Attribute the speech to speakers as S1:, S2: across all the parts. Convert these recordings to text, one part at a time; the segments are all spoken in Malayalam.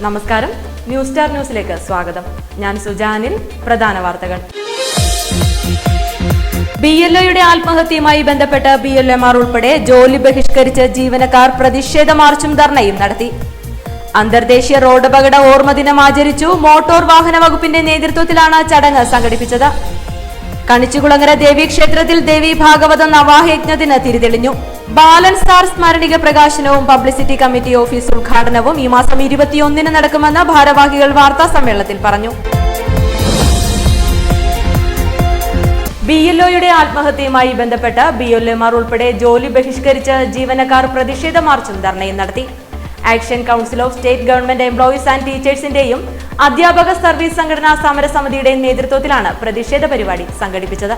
S1: നമസ്കാരം, ന്യൂസ് സ്റ്റാർ ന്യൂസിലേക്ക് സ്വാഗതം. ഞാൻ സുജാനിൽ. പ്രധാന വാർത്തകൾ. BLOയുടെ ആത്മഹത്യയുമായി ബന്ധപ്പെട്ട് BLOമാർ ഉൾപ്പെടെ ജോലി ബഹിഷ്കരിച്ച് ജീവനക്കാർ പ്രതിഷേധ മാർച്ചും ധർണയും നടത്തി. അന്തർദേശീയ റോഡ് അപകട ഓർമ്മ ദിനം ആചരിച്ചു. മോട്ടോർ വാഹന വകുപ്പിന്റെ നേതൃത്വത്തിലാണ് ചടങ്ങ് സംഘടിപ്പിച്ചത്. കണിച്ചുകുളങ്ങര ദേവീക്ഷേത്രത്തിൽ ദേവി ഭാഗവത നവാഹയജ്ഞത്തിന് തിരിതെളിഞ്ഞു. ബാലൻ സ്റ്റാർ സ്മരണിക പ്രകാശനവും പബ്ലിസിറ്റി കമ്മിറ്റി ഓഫീസ് ഉദ്ഘാടനവും ഈ മാസം 21-ന് നടക്കുമെന്ന് ഭാരവാഹികൾ വാർത്താ സമ്മേളനത്തിൽ പറഞ്ഞു. BLOയുടെ ആത്മഹത്യയുമായി ബന്ധപ്പെട്ട് BLOമാർ ഉൾപ്പെടെ ജോലി ബഹിഷ്കരിച്ച് ജീവനക്കാർ പ്രതിഷേധ മാർച്ചും ധർണയും നടത്തി. Action council of state government employees and ടീച്ചേഴ്സിന്റെയും അധ്യാപക സർവീസ് സംഘടനാ സമരസമിതിയുടെയും നേതൃത്വത്തിലാണ് പ്രതിഷേധ പരിപാടി സംഘടിപ്പിച്ചത്.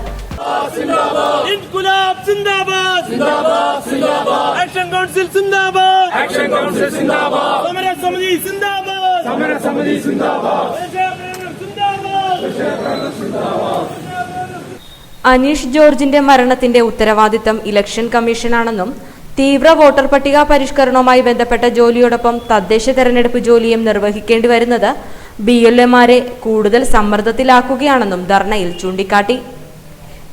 S1: അനീഷ് ജോർജിന്റെ മരണത്തിന്റെ ഉത്തരവാദിത്തം ഇലക്ഷൻ കമ്മീഷനാണെന്നും തീവ്ര വോട്ടർ പട്ടിക പരിഷ്കരണവുമായി ബന്ധപ്പെട്ട ജോലിയോടൊപ്പം തദ്ദേശ തെരഞ്ഞെടുപ്പ് ജോലിയും നിർവഹിക്കേണ്ടി വരുന്നത് BLOമാരെ കൂടുതൽ സമ്മർദ്ദത്തിലാക്കുകയാണെന്നും ധർണയിൽ ചൂണ്ടിക്കാട്ടി.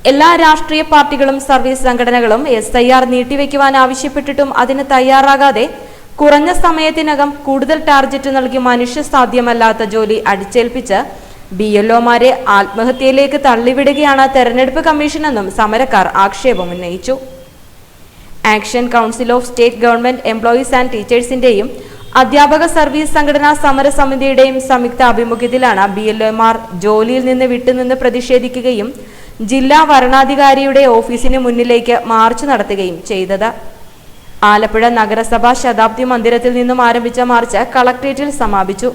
S1: എല്ലാ രാഷ്ട്രീയ പാർട്ടികളും സർവീസ് സംഘടനകളും SIR നീട്ടിവെക്കുവാൻ ആവശ്യപ്പെട്ടിട്ടും അതിന് തയ്യാറാകാതെ കുറഞ്ഞ സമയത്തിനകം കൂടുതൽ ടാർജറ്റ് നൽകി മനുഷ്യസാധ്യമല്ലാത്ത ജോലി അടിച്ചേൽപ്പിച്ച് BLOമാരെ ആത്മഹത്യയിലേക്ക് തള്ളിവിടുകയാണ് തെരഞ്ഞെടുപ്പ് കമ്മീഷനെന്നും സമരക്കാർ ആക്ഷേപം ഉന്നയിച്ചു. Action council of state government employees and ടീച്ചേഴ്സിന്റെയും അധ്യാപക സർവീസ് സംഘടനാ സമരസമിതിയുടെയും സംയുക്ത ആഭിമുഖ്യത്തിലാണ് BLOമാർ ജോലിയിൽ നിന്ന് വിട്ടുനിന്ന് പ്രതിഷേധിക്കുകയും ജില്ലാ വരണാധികാരിയുടെ ഓഫീസിന് മുന്നിലേക്ക് മാർച്ച് നടത്തുകയും ചെയ്തത്. ആലപ്പുഴ നഗരസഭാ ശതാബ്ദി മന്ദിരത്തിൽ നിന്നും ആരംഭിച്ച മാർച്ച് കളക്ട്രേറ്റിൽ സമാപിച്ചു.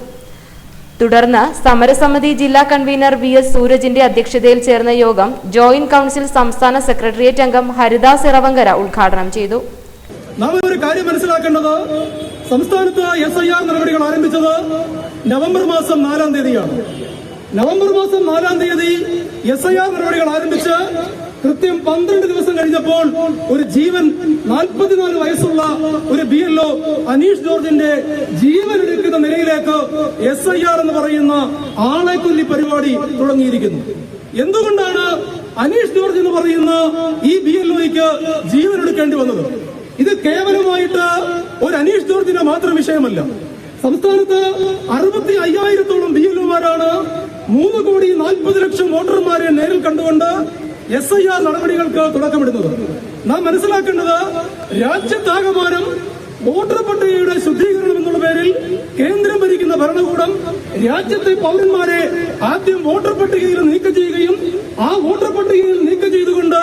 S1: തുടർന്ന് സമരസമിതി ജില്ലാ കൺവീനർ VS സൂരജിന്റെ അധ്യക്ഷതയിൽ ചേർന്ന യോഗം ജോയിന്റ് കൗൺസിൽ സംസ്ഥാന സെക്രട്ടേറിയറ്റ് അംഗം ഹരിദാസ് ഇറവങ്കര ഉദ്ഘാടനം ചെയ്തു.
S2: നാം ഒരു കാര്യം മനസ്സിലാക്കേണ്ടത്, സംസ്ഥാനത്ത് SIR നടപടികൾ ആരംഭിച്ചത് നവംബർ മാസം 4-ാം തീയതിയാണ്. നവംബർ മാസം 4-ാം തീയതി SIR നടപടികൾ ആരംഭിച്ച് കൃത്യം 12 ദിവസം കഴിഞ്ഞപ്പോൾ ഒരു ജീവൻ 44 വയസ്സുള്ള ഒരു BLO അനീഷ് ജോർജിന്റെ ജീവൻ എടുക്കുന്ന നിലയിലേക്ക് SIR എന്ന് പറയുന്ന ആളെ കൊല്ലി പരിപാടി തുടങ്ങിയിരിക്കുന്നു. എന്തുകൊണ്ടാണ് അനീഷ് ജോർജ് എന്ന് പറയുന്ന ഈ BLOയ്ക്ക് ജീവൻ എടുക്കേണ്ടി വന്നത്? ഇത് കേവലമായിട്ട് ഒരു അനീഷ് ജോർജിന്റെ മാത്രം വിഷയമല്ല. സംസ്ഥാനത്ത് 65,000-ഓളം BLOമാരാണ് 3,40,00,000 വോട്ടർമാരെ നേരിൽ കണ്ടുകൊണ്ട് SIR നടപടികൾക്ക് തുടക്കമിടുന്നത്. നാം മനസ്സിലാക്കേണ്ടത്, രാജ്യത്താകമാനം വോട്ടർ പട്ടികയുടെ ശുദ്ധീകരണം എന്നുള്ള പേരിൽ കേന്ദ്രം ഭരിക്കുന്ന ഭരണകൂടം രാജ്യത്തെ പൗരന്മാരെ ആദ്യം വോട്ടർ പട്ടികയിൽ നീക്കം ചെയ്യുകയും ആ വോട്ടർ പട്ടികയിൽ നീക്കം ചെയ്തുകൊണ്ട്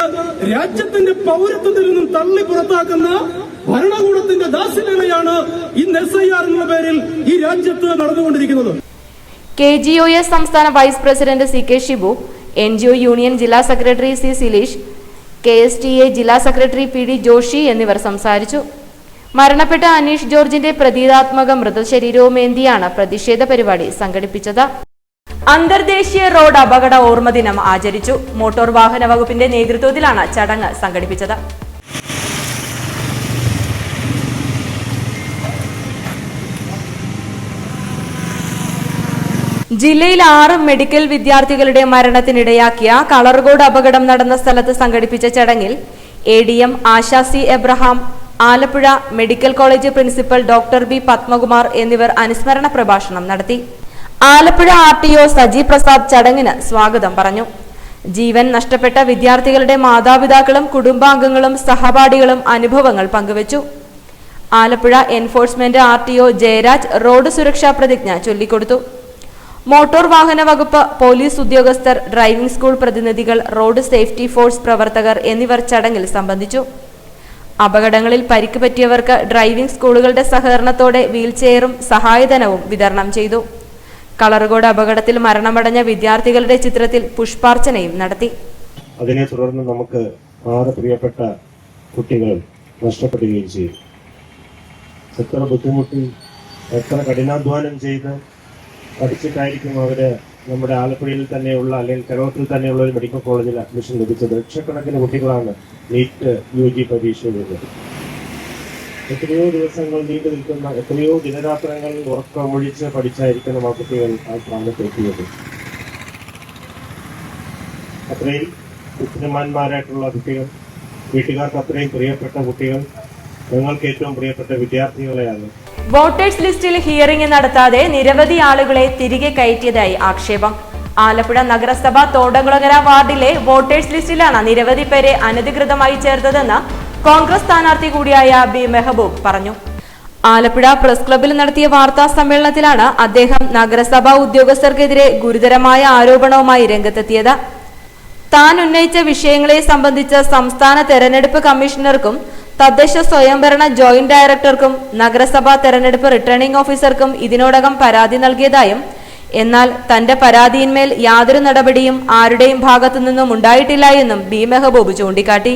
S2: രാജ്യത്തിന്റെ പൗരത്വത്തിൽ നിന്നും തള്ളി പുറത്താക്കുന്ന ഭരണകൂടത്തിന്റെ ദാസ്യലയാണ് ഇന്ന് SIR എന്നുള്ള പേരിൽ ഈ രാജ്യത്ത് നടന്നുകൊണ്ടിരിക്കുന്നത്.
S1: KGOS സംസ്ഥാന vice president CK Shibu, NGO union ജില്ലാ സെക്രട്ടറി C സിലീഷ്, KSTA ജില്ലാ സെക്രട്ടറി PD ജോഷി എന്നിവർ സംസാരിച്ചു. മരണപ്പെട്ട അനീഷ് ജോർജിന്റെ പ്രതീകാത്മക മൃതശരീരവുമേന്തിയാണ് പ്രതിഷേധ പരിപാടി സംഘടിപ്പിച്ചത്. അന്തർദേശീയ റോഡ് അപകട ഓർമ്മ ദിനം ആചരിച്ചു. മോട്ടോർ വാഹന വകുപ്പിന്റെ നേതൃത്വത്തിലാണ് ചടങ്ങ് സംഘടിപ്പിച്ചത്. ജില്ലയിൽ 6 മെഡിക്കൽ വിദ്യാർത്ഥികളുടെ മരണത്തിനിടയാക്കിയ കളർകോട് അപകടം നടന്ന സ്ഥലത്ത് സംഘടിപ്പിച്ച ചടങ്ങിൽ ADM ആശ C Abraham, Alappuzha medical college principal doctor B Padmakumar എന്നിവർ അനുസ്മരണ പ്രഭാഷണം നടത്തി. ആലപ്പുഴ RTO സജി പ്രസാദ് ചടങ്ങിന് സ്വാഗതം പറഞ്ഞു. ജീവൻ നഷ്ടപ്പെട്ട വിദ്യാർത്ഥികളുടെ മാതാപിതാക്കളും കുടുംബാംഗങ്ങളും സഹപാഠികളും അനുഭവങ്ങൾ പങ്കുവച്ചു. Alappuzha enforcement RTO Jayaraj road സുരക്ഷാ പ്രതിജ്ഞ ചൊല്ലിക്കൊടുത്തു. മോട്ടോർ വാഹന വകുപ്പ്, പോലീസ് ഉദ്യോഗസ്ഥർ, ഡ്രൈവിംഗ് സ്കൂൾ പ്രതിനിധികൾ, റോഡ് സേഫ്റ്റി ഫോഴ്സ് പ്രവർത്തകർ എന്നിവർ ചടങ്ങിൽ സംബന്ധിച്ചു. അപകടങ്ങളിൽ പരിക്ക് പറ്റിയവർക്ക് ഡ്രൈവിംഗ് സ്കൂളുകളുടെ സഹകരണത്തോടെ വീൽചെയറും സഹായധനവും വിതരണം ചെയ്തു. കളർകോട് അപകടത്തിൽ മരണമടഞ്ഞ വിദ്യാർത്ഥികളുടെ ചിത്രത്തിൽ പുഷ്പാർച്ചനയും നടത്തി.
S3: അതിനെ തുടർന്ന് നമുക്ക് 6 പ്രിയപ്പെട്ട കുട്ടികൾ നഷ്ടപ്പെടുകയും ചെയ്തു. എത്ര ബുദ്ധിമുട്ടി, എത്ര കഠിനാധ്വാനം ചെയ്ത് പഠിച്ചിട്ടായിരിക്കും അവര് നമ്മുടെ ആലപ്പുഴയിൽ തന്നെയുള്ള അല്ലെങ്കിൽ കേരളത്തിൽ തന്നെയുള്ള ഒരു മെഡിക്കൽ കോളേജിൽ അഡ്മിഷൻ ലഭിച്ചത്. ലക്ഷക്കണക്കിന് കുട്ടികളാണ് NEET UG പരീക്ഷ എഴുതുന്നത്. എത്രയോ ദിവസങ്ങൾ നീണ്ടു നിൽക്കുന്ന, എത്രയോ ദിനരാത്രങ്ങൾ ഉറക്കമൊഴിച്ച് പഠിച്ചായിരിക്കണം ആ കുട്ടികൾ ആ സ്ഥാനത്തെത്തിയത്. അത്രയും ബുദ്ധിമാന്മാരായിട്ടുള്ള കുട്ടികൾ, വീട്ടുകാർക്ക് അത്രയും പ്രിയപ്പെട്ട കുട്ടികൾ, ഞങ്ങൾക്ക് ഏറ്റവും പ്രിയപ്പെട്ട വിദ്യാർത്ഥികളെയാണ്.
S1: വോട്ടേഴ്സ് ലിസ്റ്റിൽ ഹിയറിംഗ് നടത്താതെ നിരവധി ആളുകളെ തിരികെ കയറ്റിയതായി ആക്ഷേപം. ആലപ്പുഴ നഗരസഭ തോടംകുളങ്ങര വാർഡിലെ വോട്ടേഴ്സ് ലിസ്റ്റിലാണ് നിരവധി പേരെ അനധികൃതമായി ചേർത്തതെന്ന് കോൺഗ്രസ് സ്ഥാനാർത്ഥി കൂടിയായ ബി മെഹബൂബ് പറഞ്ഞു. ആലപ്പുഴ പ്രസ് ക്ലബ്ബിൽ നടത്തിയ വാർത്താ സമ്മേളനത്തിലാണ് അദ്ദേഹം നഗരസഭാ ഉദ്യോഗസ്ഥർക്കെതിരെ ഗുരുതരമായ ആരോപണവുമായി രംഗത്തെത്തിയത്. താൻ ഉന്നയിച്ച വിഷയങ്ങളെ സംബന്ധിച്ച് സംസ്ഥാന തെരഞ്ഞെടുപ്പ് കമ്മീഷണർക്കും തദ്ദേശ സ്വയംഭരണ ജോയിന്റ് ഡയറക്ടർക്കും നഗരസഭാ തെരഞ്ഞെടുപ്പ് റിട്ടേണിംഗ് ഓഫീസർക്കും ഇതിനോടകം പരാതി നൽകിയതായും എന്നാൽ തന്റെ പരാതിയിന്മേൽ യാതൊരു നടപടിയും ആരുടെയും ഭാഗത്തുനിന്നും ഉണ്ടായിട്ടില്ല എന്നും ബി മെഹബൂബ് ചൂണ്ടിക്കാട്ടി.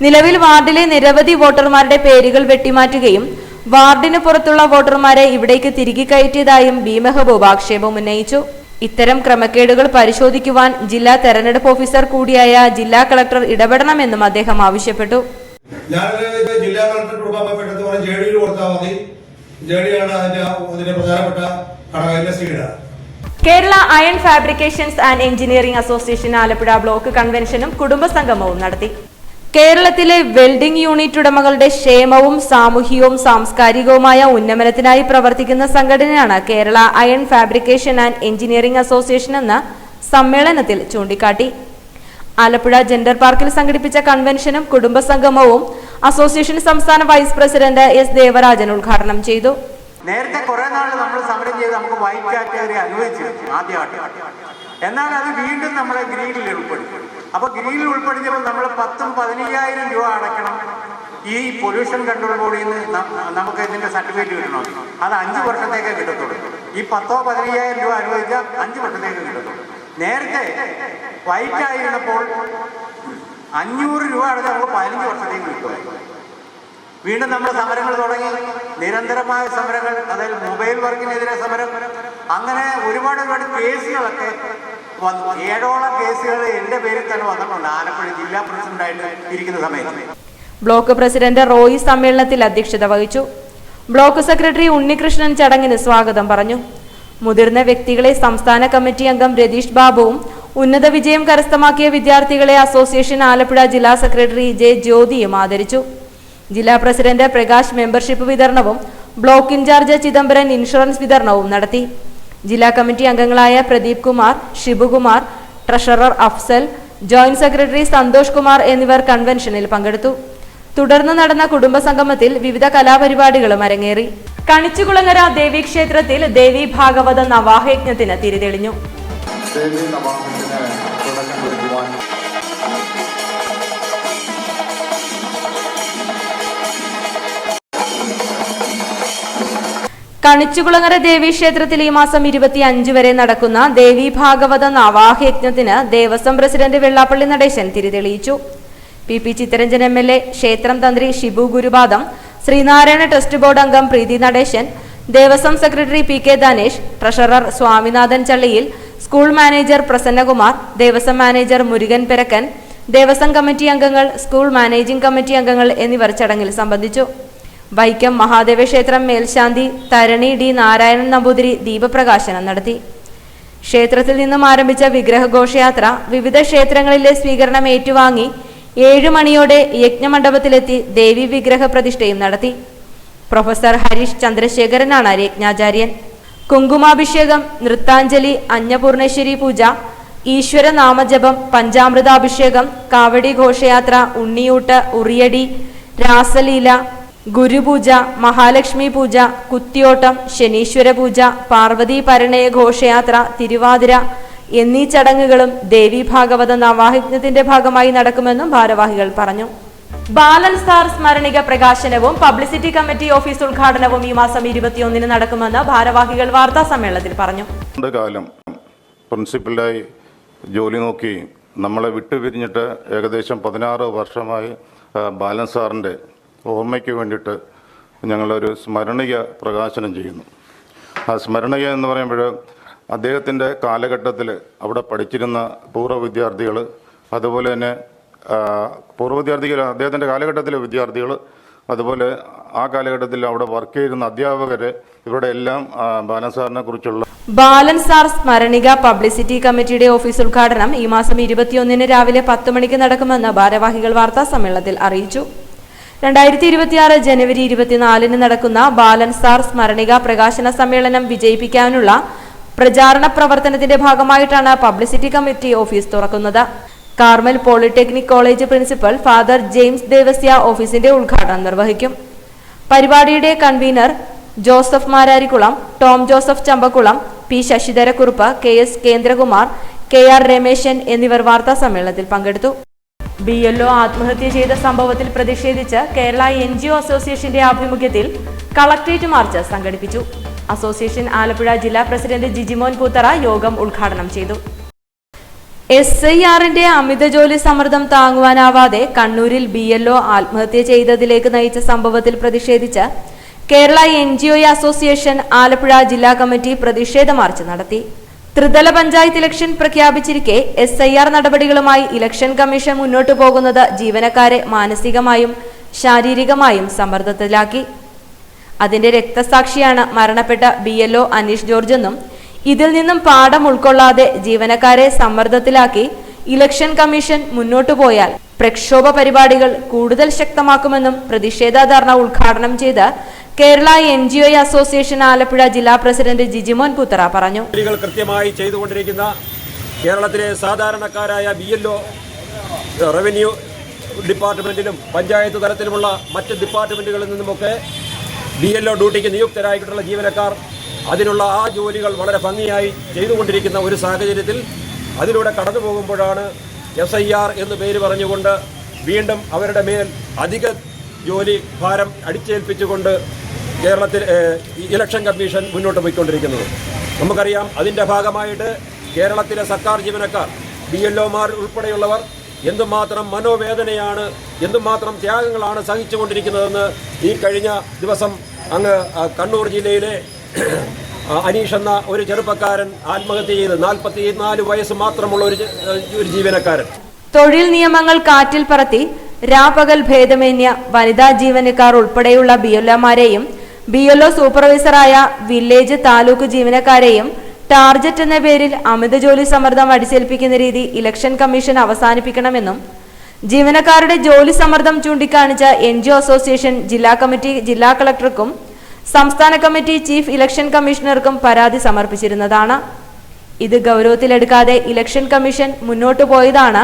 S1: നിലവിൽ വാർഡിലെ നിരവധി വോട്ടർമാരുടെ പേരുകൾ വെട്ടിമാറ്റുകയും വാർഡിന് പുറത്തുള്ള വോട്ടർമാരെ ഇവിടേക്ക് തിരികെ കയറ്റിയതായും ബി മെഹബൂബ് ആക്ഷേപം ഉന്നയിച്ചു. ഇത്തരം ക്രമക്കേടുകൾ പരിശോധിക്കുവാൻ ജില്ലാ തെരഞ്ഞെടുപ്പ് ഓഫീസർ കൂടിയായ ജില്ലാ കളക്ടർ ഇടപെടണമെന്നും അദ്ദേഹം ആവശ്യപ്പെട്ടു.
S4: ജില്ലാ collector
S1: Kerala iron fabrications and engineering association Alappuzha block കൺവെൻഷനും കുടുംബസംഗമവും നടത്തി. കേരളത്തിലെ വെൽഡിംഗ് യൂണിറ്റ് ഉടമകളുടെ ക്ഷേമവും സാമൂഹികവും സാംസ്കാരികവുമായ ഉന്നമനത്തിനായി പ്രവർത്തിക്കുന്ന സംഘടനയാണ് Kerala iron fabrication and engineering association എന്ന് സമ്മേളനത്തിൽ ചൂണ്ടിക്കാട്ടി. ആലപ്പുഴ ജെൻഡർ പാർക്കിൽ സംഘടിപ്പിച്ച കൺവെൻഷനും കുടുംബസംഗമവും അസോസിയേഷൻ സംസ്ഥാന വൈസ് പ്രസിഡന്റ് എസ് ദേവരാജൻ ഉദ്ഘാടനം ചെയ്തു.
S5: നേരത്തെ കുറെ നാൾ നമ്മൾ സമരം ചെയ്ത് നമുക്ക് വൈറ്റ് കാറ്റഗറി അനുവദിച്ചു ആദ്യമായിട്ട്. എന്നാൽ അത് വീണ്ടും നമ്മളെ ഗ്രീനിൽ ഉൾപ്പെടുത്തി. അപ്പൊ ഗ്രീനിൽ ഉൾപ്പെടുത്തിയപ്പോൾ നമ്മൾ 10,000-15,000 രൂപ അടയ്ക്കണം. ഈ പൊല്യൂഷൻ കൺട്രോൾ ബോർഡിൽ നിന്ന് നമുക്ക് ഇതിന്റെ സർട്ടിഫിക്കറ്റ് കിട്ടണം. അത് 5 വർഷത്തേക്കേ കിട്ടത്തുള്ളൂ. ഈ 10,000-15,000 രൂപ അനുവദിച്ചാൽ 5 വർഷത്തേക്ക് കിട്ടത്തുള്ളൂ. നേരത്തെ വൈറ്റ് ആയിരുന്നപ്പോൾ 500 രൂപ അടച്ചാൽ നമുക്ക് 15 വർഷത്തേക്ക് കിട്ടുമായിരുന്നു. വീണ്ടും നമ്മൾ സമരങ്ങൾ തുടങ്ങി, നിരന്തരമായ സമരങ്ങൾ, അതായത് മൊബൈൽ വർക്കിനെതിരെ സമരം, അങ്ങനെ ഒരുപാട് കേസുകളൊക്കെ വന്നു. 7ഓളം കേസുകൾ എന്റെ പേരിൽ തന്നെ വന്നിട്ടുണ്ട് ആലപ്പുഴ ജില്ലാ പ്രസിഡന്റായിട്ട് ഇരിക്കുന്ന സമയത്ത്.
S1: ബ്ലോക്ക് പ്രസിഡന്റ് റോയി സമ്മേളനത്തിൽ അധ്യക്ഷത വഹിച്ചു. ബ്ലോക്ക് സെക്രട്ടറി ഉണ്ണികൃഷ്ണൻ ചടങ്ങിന് സ്വാഗതം പറഞ്ഞു. മുതിർന്ന വ്യക്തികളെ സംസ്ഥാന കമ്മിറ്റി അംഗം രതീഷ് ബാബുവും ഉന്നത വിജയം കരസ്ഥമാക്കിയ വിദ്യാർത്ഥികളെ അസോസിയേഷൻ ആലപ്പുഴ ജില്ലാ സെക്രട്ടറി ജെ ജ്യോതിയും ആദരിച്ചു. ജില്ലാ പ്രസിഡന്റ് പ്രകാശ് മെമ്പർഷിപ്പ് വിതരണവും ബ്ലോക്ക് ഇൻചാർജ് ചിദംബരൻ ഇൻഷുറൻസ് വിതരണവും നടത്തി. ജില്ലാ കമ്മിറ്റി അംഗങ്ങളായ Pradeep Kumar, Shibukumar, treasurer Afsal, joint secretary Santhosh Kumar എന്നിവർ കൺവെൻഷനിൽ പങ്കെടുത്തു. തുടർന്ന് നടന്ന കുടുംബസംഗമത്തിൽ വിവിധ കലാപരിപാടികളും അരങ്ങേറി. കണിച്ചുകുളങ്ങര ദേവീക്ഷേത്രത്തിൽ ദേവി ഭാഗവത നവാഹയജ്ഞത്തിന് തിരിതെളിഞ്ഞു. കണിച്ചുകുളങ്ങര ദേവീക്ഷേത്രത്തിൽ ഈ മാസം 25 വരെ നടക്കുന്ന ദേവി ഭാഗവത നവാഹയജ്ഞത്തിന് ദേവസ്വം പ്രസിഡന്റ് വെള്ളാപ്പള്ളി നടേശൻ തിരിതെളിയിച്ചു. പി ചിത്തരഞ്ജൻ MLA, ക്ഷേത്രം തന്ത്രി ഷിബു ഗുരുപാദം, ശ്രീനാരായണ ട്രസ്റ്റ് ബോർഡ് അംഗം Preethi Natesan, Devaswom secretary PK Dhanesh, treasurer Swaminathan Challiyil, school manager Prasannakumar, Devaswom manager Murugan Perakkan, Devaswom committee അംഗങ്ങൾ, സ്കൂൾ മാനേജിംഗ് കമ്മിറ്റി അംഗങ്ങൾ എന്നിവർ ചടങ്ങിൽ സംബന്ധിച്ചു. വൈക്കം മഹാദേവ ക്ഷേത്രം മേൽശാന്തി തരണി D നാരായണൻ നമ്പൂതിരി ദീപപ്രകാശനം നടത്തി. ക്ഷേത്രത്തിൽ നിന്നും ആരംഭിച്ച വിഗ്രഹഘോഷയാത്ര വിവിധ ക്ഷേത്രങ്ങളിലെ സ്വീകരണം ഏറ്റുവാങ്ങി 7 മണിയോടെ യജ്ഞമണ്ഡപത്തിലെത്തി ദേവി വിഗ്രഹ പ്രതിഷ്ഠയും നടത്തി. പ്രൊഫസർ ഹരീഷ് ചന്ദ്രശേഖരനാണ് യജ്ഞാചാര്യൻ. കുങ്കുമാഭിഷേകം, നൃത്താഞ്ജലി, അന്നപൂർണേശ്വരി പൂജ, ഈശ്വര നാമജപം, പഞ്ചാമൃതാഭിഷേകം, കാവടി ഘോഷയാത്ര, ഉണ്ണിയൂട്ട്, ഉറിയടി, രാസലീല, ഗുരുപൂജ, മഹാലക്ഷ്മി പൂജ, കുത്തിയോട്ടം, ശനീശ്വര പൂജ, പാർവതി പരിണയ ഘോഷയാത്ര, തിരുവാതിര എന്നീ ചടങ്ങുകളും ദേവി ഭാഗവത നവാഹയജ്ഞത്തിന്റെ ഭാഗമായി നടക്കുമെന്നും ഭാരവാഹികൾ പറഞ്ഞു. ബാലൻ സാർ സ്മരണിക പ്രകാശനവും പബ്ലിസിറ്റി കമ്മിറ്റി ഓഫീസ് ഉദ്ഘാടനവും ഈ മാസം 21-ന് നടക്കുമെന്ന് ഭാരവാഹികൾ വാർത്താ സമ്മേളനത്തിൽ പറഞ്ഞു.
S6: കാലം പ്രിൻസിപ്പലായി ജോലി നോക്കി നമ്മളെ വിട്ടുപിരിഞ്ഞിട്ട് ഏകദേശം 16 വർഷമായി ബാലൻ സാറിൻ്റെ ഓർമ്മയ്ക്ക് വേണ്ടിയിട്ട് ഞങ്ങളൊരു സ്മരണിക പ്രകാശനം ചെയ്യുന്നു. ആ സ്മരണിക എന്ന് പറയുമ്പോൾ അദ്ദേഹത്തിൻ്റെ കാലഘട്ടത്തിൽ അവിടെ പഠിച്ചിരുന്ന പൂർവ്വ വിദ്യാർത്ഥികൾ, അതുപോലെ തന്നെ പൂർവ്വ വിദ്യാർത്ഥികൾ, അദ്ദേഹത്തിൻ്റെ കാലഘട്ടത്തിലെ വിദ്യാർത്ഥികൾ, അതുപോലെ ആ കാലഘട്ടത്തിൽ അവിടെ വർക്ക് ചെയ്യുന്ന അധ്യാപകർ ഇവിടെ എല്ലാം ബാലൻ സാറിനെ കുറിച്ചുള്ള
S1: ബാലൻ സാർ സ്മരണിക പബ്ലിസിറ്റി കമ്മിറ്റിയുടെ ഓഫീസ് ഉദ്ഘാടനം ഈ മാസം 21-ന് രാവിലെ 10 മണിക്ക് നടക്കുമെന്ന് ഭാരവാഹികൾ വാർത്താ സമ്മേളനത്തിൽ അറിയിച്ചു. 2026 ജനുവരി 24-ന് നടക്കുന്ന ബാലൻ സാർ സ്മരണിക പ്രകാശന സമ്മേളനം വിജയിപ്പിക്കാനുള്ള പ്രചാരണ പ്രവർത്തനത്തിന്റെ ഭാഗമായിട്ടാണ് പബ്ലിസിറ്റി കമ്മിറ്റി ഓഫീസ് തുറക്കുന്നത്. Carmel polytechnic college principal father James Devasya ഓഫീസിന്റെ ഉദ്ഘാടനം നിർവഹിക്കും. പരിപാടിയുടെ convener Joseph Mararikulam, Tom Joseph Champakulam, P Sasidharakurup, KS Kendrakumar, KR Rameshan എന്നിവർ വാർത്താ സമ്മേളനത്തിൽ പങ്കെടുത്തു. BLO ആത്മഹത്യ ചെയ്ത സംഭവത്തിൽ പ്രതിഷേധിച്ച് കേരള NGO അസോസിയേഷന്റെ ആഭിമുഖ്യത്തിൽ കളക്ട്രേറ്റ് മാർച്ച് സംഘടിപ്പിച്ചു. അസോസിയേഷൻ ആലപ്പുഴ ജില്ലാ പ്രസിഡന്റ് ജിജിമോൻ പൂത്തറ യോഗം ഉദ്ഘാടനം ചെയ്തു. SIRന്റെ അമിത ജോലി സമ്മർദ്ദം താങ്ങുവാനാവാതെ കണ്ണൂരിൽ BLO ആത്മഹത്യ ചെയ്തതിലേക്ക് നയിച്ച സംഭവത്തിൽ പ്രതിഷേധിച്ച് കേരള NGO അസോസിയേഷൻ ആലപ്പുഴ ജില്ലാ കമ്മിറ്റി പ്രതിഷേധ മാർച്ച് നടത്തി. ത്രിതല പഞ്ചായത്ത് ഇലക്ഷൻ പ്രഖ്യാപിച്ചിരിക്കെ SIR നടപടികളുമായി ഇലക്ഷൻ കമ്മീഷൻ മുന്നോട്ടു പോകുന്നത് ജീവനക്കാരെ മാനസികമായും ശാരീരികമായും സമ്മർദ്ദത്തിലാക്കി. അതിന്റെ രക്തസാക്ഷിയാണ് മരണപ്പെട്ട BLO അനീഷ് ജോർജ് എന്നും ഇതിൽ നിന്നും പാഠം ഉൾക്കൊള്ളാതെ ജീവനക്കാരെ സമ്മർദ്ദത്തിലാക്കി ഇലക്ഷൻ കമ്മീഷൻ മുന്നോട്ടു പോയാൽ പ്രക്ഷോഭ പരിപാടികൾ കൂടുതൽ ശക്തമാക്കുമെന്നും പ്രതിഷേധ ധർണ ഉദ്ഘാടനം ചെയ്ത് കേരള NGO അസോസിയേഷൻ ആലപ്പുഴ ജില്ലാ പ്രസിഡന്റ് ജിജിമോൻ പുത്തറ പറഞ്ഞു.
S7: കൃത്യമായി ചെയ്തുകൊണ്ടിരിക്കുന്ന കേരളത്തിലെ സാധാരണക്കാരായ BLO റവന്യൂ ഡിപ്പാർട്ട്മെന്റിലും പഞ്ചായത്ത് തലത്തിലുമുള്ള മറ്റ് ഡിപ്പാർട്ട്മെന്റുകളിൽ നിന്നുമൊക്കെ BLO ഡ്യൂട്ടിക്ക് നിയുക്തരായിട്ടുള്ള ജീവനക്കാർ അതിനുള്ള ആ ജോലികൾ വളരെ ഭംഗിയായി ചെയ്തുകൊണ്ടിരിക്കുന്ന ഒരു സാഹചര്യത്തിൽ അതിലൂടെ കടന്നു പോകുമ്പോഴാണ് SIR എന്ന് പേര് പറഞ്ഞുകൊണ്ട് വീണ്ടും അവരുടെ മേൽ അധിക ജോലി ഭാരം അടിച്ചേൽപ്പിച്ചുകൊണ്ട് കേരളത്തിൽ ഇലക്ഷൻ കമ്മീഷൻ മുന്നോട്ട് പോയിക്കൊണ്ടിരിക്കുന്നത്. നമുക്കറിയാം, അതിൻ്റെ ഭാഗമായിട്ട് കേരളത്തിലെ സർക്കാർ ജീവനക്കാർ BLOമാർ ഉൾപ്പെടെയുള്ളവർ എന്തുമാത്രം മനോവേദനയാണ്, എന്തുമാത്രം ത്യാഗങ്ങളാണ് സഹിച്ചുകൊണ്ടിരിക്കുന്നതെന്ന് ഈ കഴിഞ്ഞ ദിവസം അങ്ങ് കണ്ണൂർ ജില്ലയിലെ അനീഷ് എന്ന ഒരു ചെറുപ്പക്കാരൻ ആത്മഹത്യ ചെയ്ത് 44 വയസ്സ് മാത്രമുള്ള ഒരു ജീവനക്കാരൻ.
S1: തൊഴിൽ നിയമങ്ങൾ കാറ്റിൽ പറത്തി രാപകൽ ഭേദമന്യ വനിതാ ജീവനക്കാർ ഉൾപ്പെടെയുള്ള BLOമാരെയും BLO സൂപ്പർവൈസറായ വില്ലേജ് താലൂക്ക് ജീവനക്കാരെയും ടാർജറ്റ് എന്ന പേരിൽ അമിത ജോലി സമ്മർദ്ദം അടിച്ചേൽപ്പിക്കുന്ന രീതി ഇലക്ഷൻ കമ്മീഷൻ അവസാനിപ്പിക്കണമെന്നും ജീവനക്കാരുടെ ജോലി സമ്മർദ്ദം ചൂണ്ടിക്കാണിച്ച NGO അസോസിയേഷൻ ജില്ലാ കമ്മിറ്റി ജില്ലാ കളക്ടർക്കും സംസ്ഥാന കമ്മിറ്റി ചീഫ് ഇലക്ഷൻ കമ്മീഷണർക്കും പരാതി സമർപ്പിച്ചിരുന്നതാണ്. ഇത് ഗൗരവത്തിലെടുക്കാതെ ഇലക്ഷൻ കമ്മീഷൻ മുന്നോട്ടു പോയതാണ്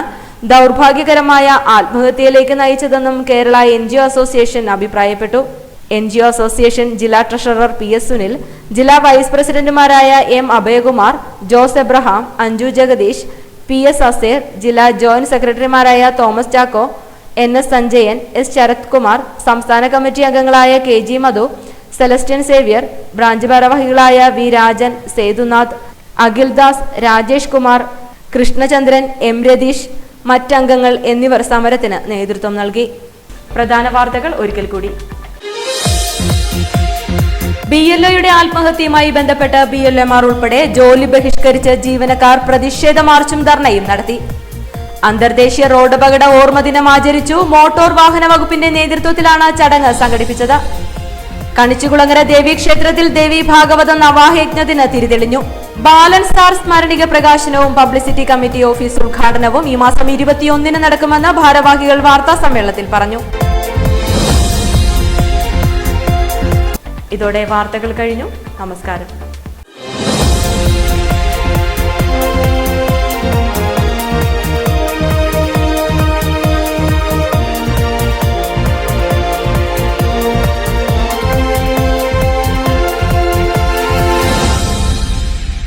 S1: ദൗർഭാഗ്യകരമായ ആത്മഹത്യയിലേക്ക് നയിച്ചതെന്നും കേരള NGO അസോസിയേഷൻ അഭിപ്രായപ്പെട്ടു. NGO അസോസിയേഷൻ ജില്ലാ ട്രഷറർ PS സുനിൽ, ജില്ലാ വൈസ് പ്രസിഡന്റുമാരായ M അഭയകുമാർ, ജോസ് എബ്രഹാം, അഞ്ജു ജഗദീഷ്, PS അസേർ, ജില്ലാ ജോയിന്റ് സെക്രട്ടറിമാരായ തോമസ് ചാക്കോ, NS സഞ്ജയൻ, S ശരത് കുമാർ, സംസ്ഥാന കമ്മിറ്റി അംഗങ്ങളായ KG മധു, സെലസ്റ്റ്യൻ സേവ്യർ, ബ്രാഞ്ച് ഭാരവാഹികളായ V രാജൻ, സേതുനാഥ്, അഖിൽദാസ്, രാജേഷ് കുമാർ, കൃഷ്ണചന്ദ്രൻ, M രതീഷ്, മറ്റംഗങ്ങൾ എന്നിവർ സമരത്തിന് നേതൃത്വം നൽകി. പ്രധാന വാർത്തകൾ ഒരിക്കൽ കൂടി. BLOയുടെ ആത്മഹത്യയുമായി ബന്ധപ്പെട്ട് BLOമാർ ഉൾപ്പെടെ ജോലി ബഹിഷ്കരിച്ച് ജീവനക്കാർ പ്രതിഷേധ മാർച്ചും ധർണയും നടത്തി. അന്തർദേശീയ റോഡ് അപകട ഓർമ്മ ദിനം ആചരിച്ചു. മോട്ടോർ വാഹന വകുപ്പിന്റെ നേതൃത്വത്തിലാണ് ചടങ്ങ് സംഘടിപ്പിച്ചത്. കണിച്ചുകുളങ്ങര ദേവീക്ഷേത്രത്തിൽ ദേവി ഭാഗവത നവാഹയജ്ഞത്തിന് തിരിതെളിഞ്ഞു. ബാലൻ സാർ സ്മരണിക പ്രകാശനവും പബ്ലിസിറ്റി കമ്മിറ്റി ഓഫീസ് ഉദ്ഘാടനവും ഈ മാസം 21-ന് നടക്കുമെന്ന് ഭാരവാഹികൾ വാർത്താ സമ്മേളനത്തിൽ പറഞ്ഞു. ഇതോടെ വാർത്തകൾ കഴിഞ്ഞു. നമസ്കാരം.